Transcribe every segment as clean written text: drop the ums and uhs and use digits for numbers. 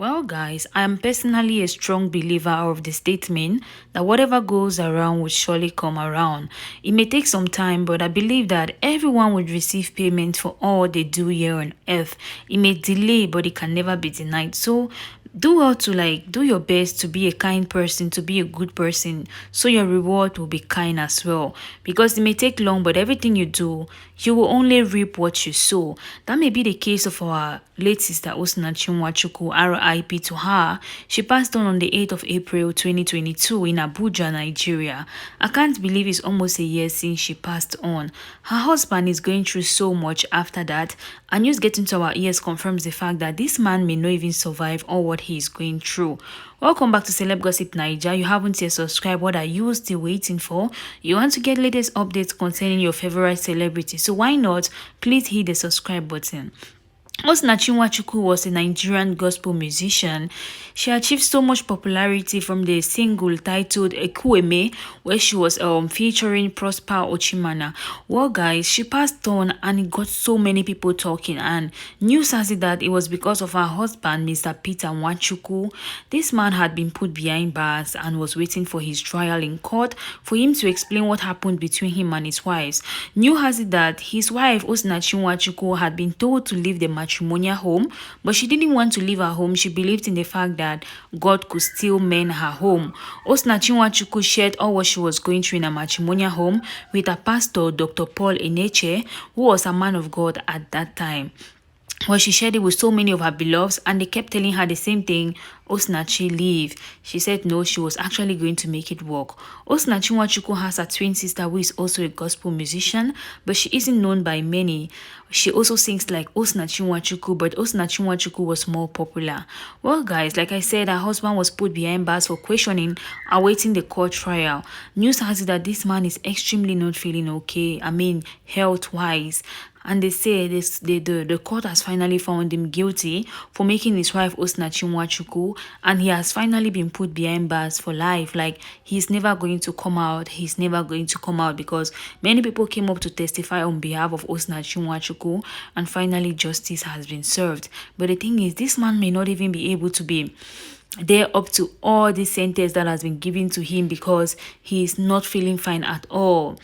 Well, guys, I am personally a strong believer of the statement that whatever goes around will surely come around. It may take some time, but I believe that everyone would receive payment for all they do here on earth. It may delay, but it can never be denied. So, do well to do your best to be a kind person, to be a good person, so your reward will be kind as well. Because it may take long, but everything you do, you will only reap what you sow. That may be the case of our late sister Osinachi Nwachukwu, R.I.P to her. She passed on the 8th of April 2022 in Abuja, Nigeria. I can't believe it's almost a year since she passed on. Her husband is going through so much after that, and news getting to our ears confirms the fact that this man may not even survive all what he is going through. Welcome back to Celeb Gossip Naija. You haven't yet subscribed. What are you still waiting for? You want to get latest updates concerning your favorite celebrity, so why not? Please hit the subscribe button. Osinachi Nwachukwu was a Nigerian gospel musician. She achieved so much popularity from the single titled Ekwueme, where she was featuring Prosper Ochimana. Well, guys, she passed on and it got so many people talking, and news has it that it was because of her husband, Mr. Peter Nwachukwu. This man had been put behind bars and was waiting for his trial in court for him to explain what happened between him and his wives. News has it that his wife, Osinachi Nwachukwu, had been told to leave the matrimonial home, but she didn't want to leave her home. She believed in the fact that God could still mend her home. Osinachi Nwachukwu shared all what she was going through in her matrimonial home with her pastor, Dr. Paul Eneche, who was a man of God at that time. Well, she shared it with so many of her beloveds, and they kept telling her the same thing: Osinachi, leave. She said no, she was actually going to make it work. Osinachi Nwachukwu has a twin sister who is also a gospel musician, but she isn't known by many. She also sings like Osinachi Nwachukwu, but Osinachi Nwachukwu was more popular. Well, guys, like I said, her husband was put behind bars for questioning, awaiting the court trial. News has it that this man is extremely not feeling okay, health-wise. And they say the court has finally found him guilty for making his wife Osinachi Nwachukwu, and he has finally been put behind bars for life. Like, he's never going to come out. He's never going to come out, because many people came up to testify on behalf of Osinachi Nwachukwu, and finally justice has been served. But the thing is, this man may not even be able to be there up to all the sentence that has been given to him, because he is not feeling fine at all.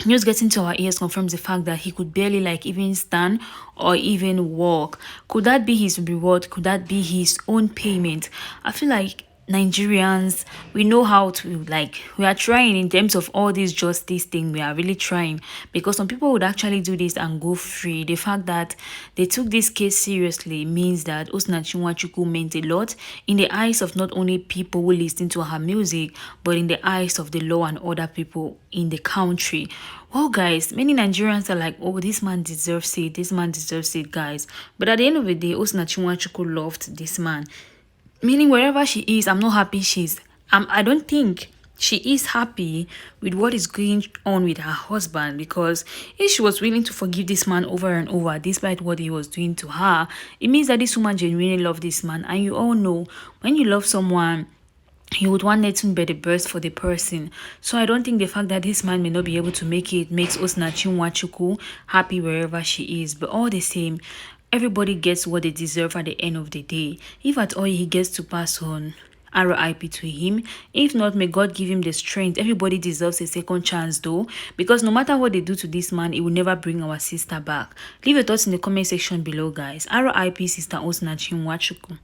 News getting to our ears confirms the fact that he could barely even stand or even walk. Could that be his reward? Could that be his own payment? I feel like Nigerians, we know how to, we are trying in terms of all this justice thing. We are really trying, because some people would actually do this and go free. The fact that they took this case seriously means that Osinachi Nwachukwu meant a lot in the eyes of not only people who listen to her music, but in the eyes of the law and other people in the country. Well, guys, many Nigerians are like, oh, this man deserves it, this man deserves it, guys. But at the end of the day, Osinachi Nwachukwu loved this man. Meaning, wherever she is, I'm not happy I don't think she is happy with what is going on with her husband, because if she was willing to forgive this man over and over despite what he was doing to her, it means that this woman genuinely loved this man. And you all know, when you love someone, you would want nothing but the best for the person. So I don't think the fact that this man may not be able to make it makes Osinachi Nwachukwu happy wherever she is. But all the same, everybody gets what they deserve at the end of the day. If at all he gets to pass on, R.I.P to him. If not, may God give him the strength. Everybody deserves a second chance though, because no matter what they do to this man, it will never bring our sister back. Leave your thoughts in the comment section below, guys. R.I.P Sister Osinachi Nwachukwu.